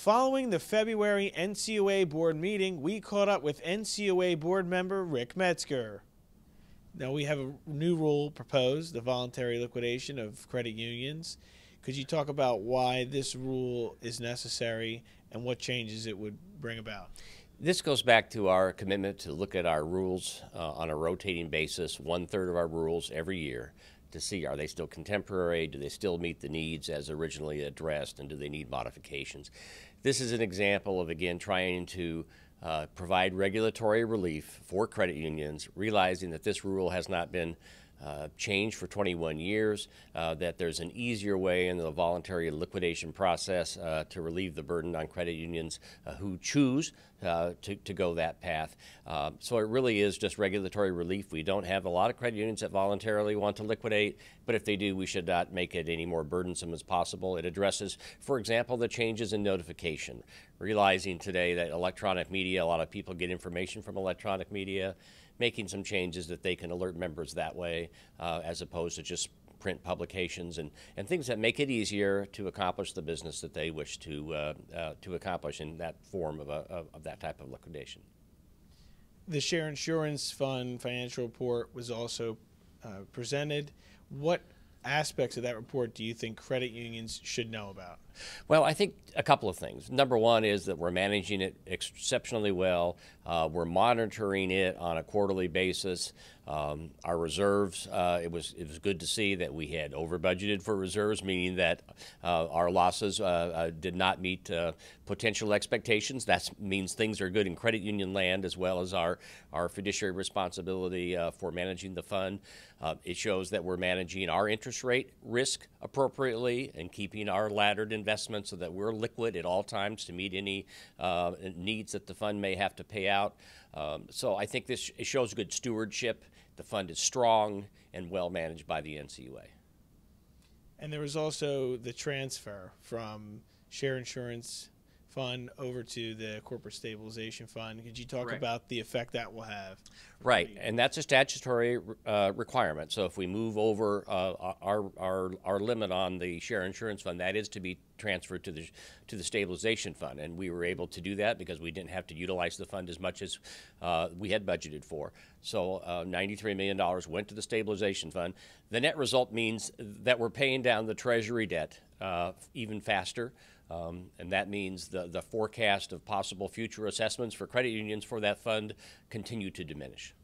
Following the February NCUA board meeting, we caught up with NCUA board member Rick Metsger. Now we have a new rule proposed, the voluntary liquidation of credit unions. Could you talk about why this rule is necessary and what changes it would bring about? This goes back to our commitment to look at our rules on a rotating basis, 1/3 of our rules every year, to see are they still contemporary, do they still meet the needs as originally addressed, and do they need modifications. This is an example of, again, trying to provide regulatory relief for credit unions, realizing that this rule has not been changed for 21 years, that there's an easier way in the voluntary liquidation process to relieve the burden on credit unions who choose to go that path. So it really is just regulatory relief. We don't have a lot of credit unions that voluntarily want to liquidate, but if they do, we should not make it any more burdensome as possible. It addresses, for example, the changes in notification, realizing today that electronic media, a lot of people get information from electronic media, making some changes that they can alert members that way as opposed to just print publications and things that make it easier to accomplish the business that they wish to accomplish in that form of that type of liquidation. The Share Insurance Fund financial report was also presented. What aspects of that report do you think credit unions should know about? Well, I think a couple of things. Number one is that we're managing it exceptionally well. We're monitoring it on a quarterly basis. Our reserves, it was good to see that we had over budgeted for reserves, meaning that our losses did not meet potential expectations. That means things are good in credit union land, as well as our fiduciary responsibility for managing the fund. It shows that we're managing our interest rate risk appropriately and keeping our laddered investments so that we're liquid at all times to meet any needs that the fund may have to pay out. So I think this shows good stewardship. The fund is strong and well managed by the NCUA. And there was also the transfer from Share Insurance Fund over to the Corporate Stabilization Fund. Could you talk about the effect that will have? Right, and that's a statutory requirement. So if we move over our limit on the Share Insurance Fund, that is to be transferred to the Stabilization Fund, and we were able to do that because we didn't have to utilize the fund as much as we had budgeted for. So $93 million went to the Stabilization Fund. The net result means that we're paying down the Treasury debt even faster. And that means the forecast of possible future assessments for credit unions for that fund continue to diminish.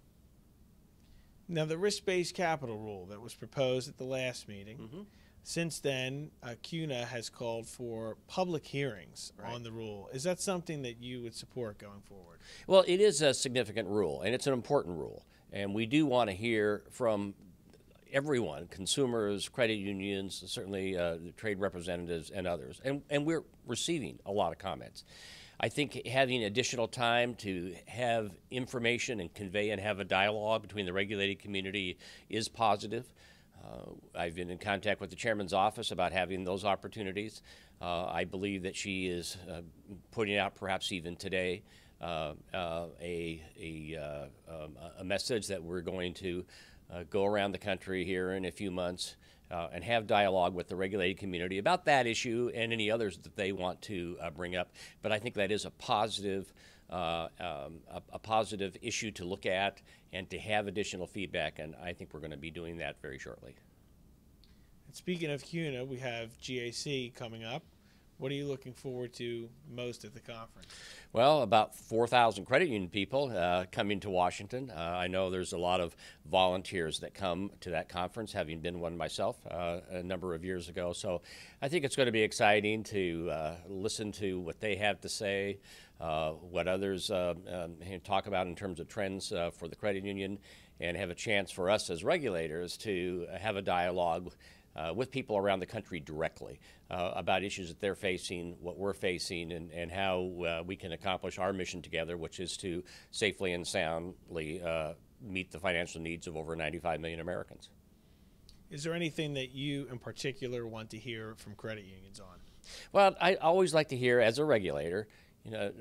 Now, the risk-based capital rule that was proposed at the last meeting, since then, CUNA has called for public hearings on the rule. Is that something that you would support going forward? Well, it is a significant rule, and it's an important rule. And we do want to hear from everyone, consumers, credit unions, certainly the trade representatives and others. And we're receiving a lot of comments. I think having additional time to have information and convey and have a dialogue between the regulated community is positive. I've been in contact with the chairman's office about having those opportunities. I believe that she is putting out, perhaps even today, a message that we're going to go around the country here in a few months and have dialogue with the regulated community about that issue and any others that they want to bring up. But I think that is a positive issue to look at and to have additional feedback, and I think we're going to be doing that very shortly. And speaking of CUNA, we have GAC coming up. What are you looking forward to most at the conference? Well, about 4,000 credit union people coming to Washington. I know there's a lot of volunteers that come to that conference, having been one myself a number of years ago. So I think it's going to be exciting to listen to what they have to say, what others talk about in terms of trends for the credit union, and have a chance for us as regulators to have a dialogue with people around the country directly about issues that they're facing, what we're facing, and how we can accomplish our mission together, which is to safely and soundly meet the financial needs of over 95 million Americans. Is there anything that you in particular want to hear from credit unions on? Well, I always like to hear, as a regulator,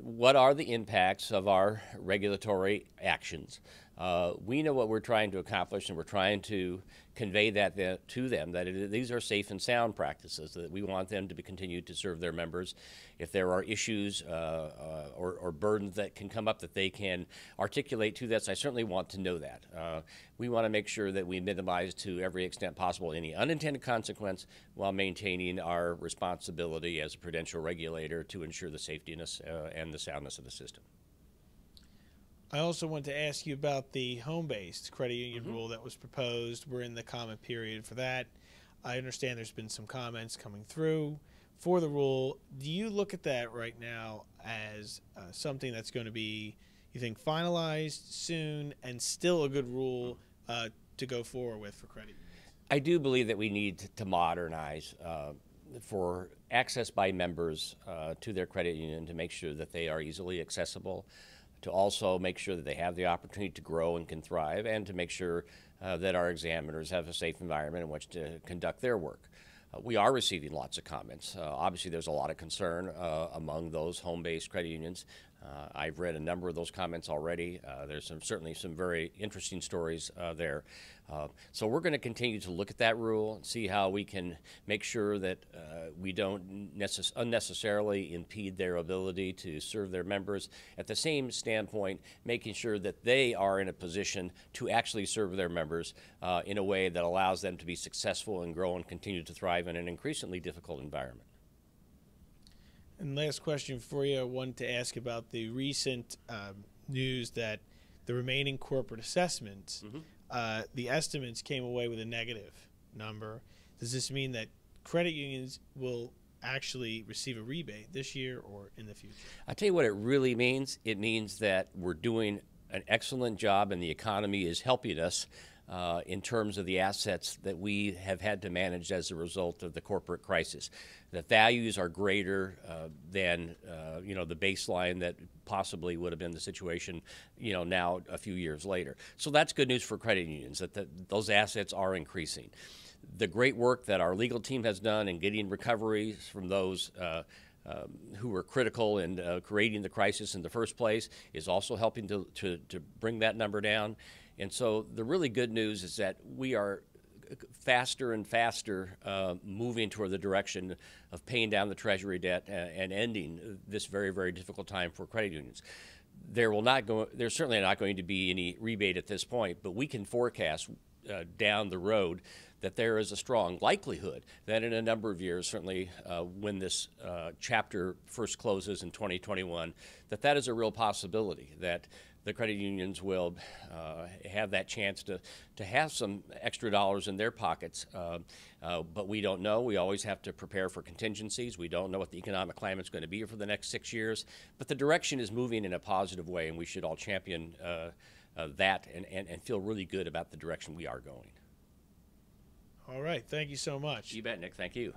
what are the impacts of our regulatory actions? We know what we're trying to accomplish, and we're trying to convey that to them, that these are safe and sound practices, that we want them to continue to serve their members. If there are issues or burdens that can come up that they can articulate to us, I certainly want to know that. We want to make sure that we minimize to every extent possible any unintended consequence while maintaining our responsibility as a prudential regulator to ensure the safety and the soundness of the system. I also want to ask you about the home-based credit union rule that was proposed. We're in the comment period for that. I understand there's been some comments coming through for the rule. Do you look at that right now as something that's going to be, you think, finalized soon and still a good rule to go forward with for credit unions? I do believe that we need to modernize for access by members to their credit union to make sure that they are easily accessible, to also make sure that they have the opportunity to grow and can thrive, and to make sure that our examiners have a safe environment in which to conduct their work. We are receiving lots of comments. Obviously, there's a lot of concern among those home-based credit unions. I've read a number of those comments already. There's certainly some very interesting stories there. So we're going to continue to look at that rule and see how we can make sure that we don't unnecessarily impede their ability to serve their members. At the same standpoint, making sure that they are in a position to actually serve their members in a way that allows them to be successful and grow and continue to thrive in an increasingly difficult environment. And last question for you, I wanted to ask about the recent news that the remaining corporate assessments, the estimates came away with a negative number. Does this mean that credit unions will actually receive a rebate this year or in the future? I'll tell you what it really means. It means that we're doing an excellent job and the economy is helping us in terms of the assets that we have had to manage as a result of the corporate crisis. The values are greater than the baseline that possibly would have been the situation now a few years later. So that's good news for credit unions, that those assets are increasing. The great work that our legal team has done in getting recoveries from those who were critical in creating the crisis in the first place is also helping to bring that number down. And so the really good news is that we are faster and faster moving toward the direction of paying down the Treasury debt and ending this very, very difficult time for credit unions. There's certainly not going to be any rebate at this point, but we can forecast down the road that there is a strong likelihood that in a number of years, certainly when this chapter first closes in 2021, that is a real possibility, that the credit unions will have that chance to have some extra dollars in their pockets. But we don't know. We always have to prepare for contingencies. We don't know what the economic climate is going to be for the next 6 years. But the direction is moving in a positive way, and we should all champion that and feel really good about the direction we are going. All right. Thank you so much. You bet, Nick. Thank you.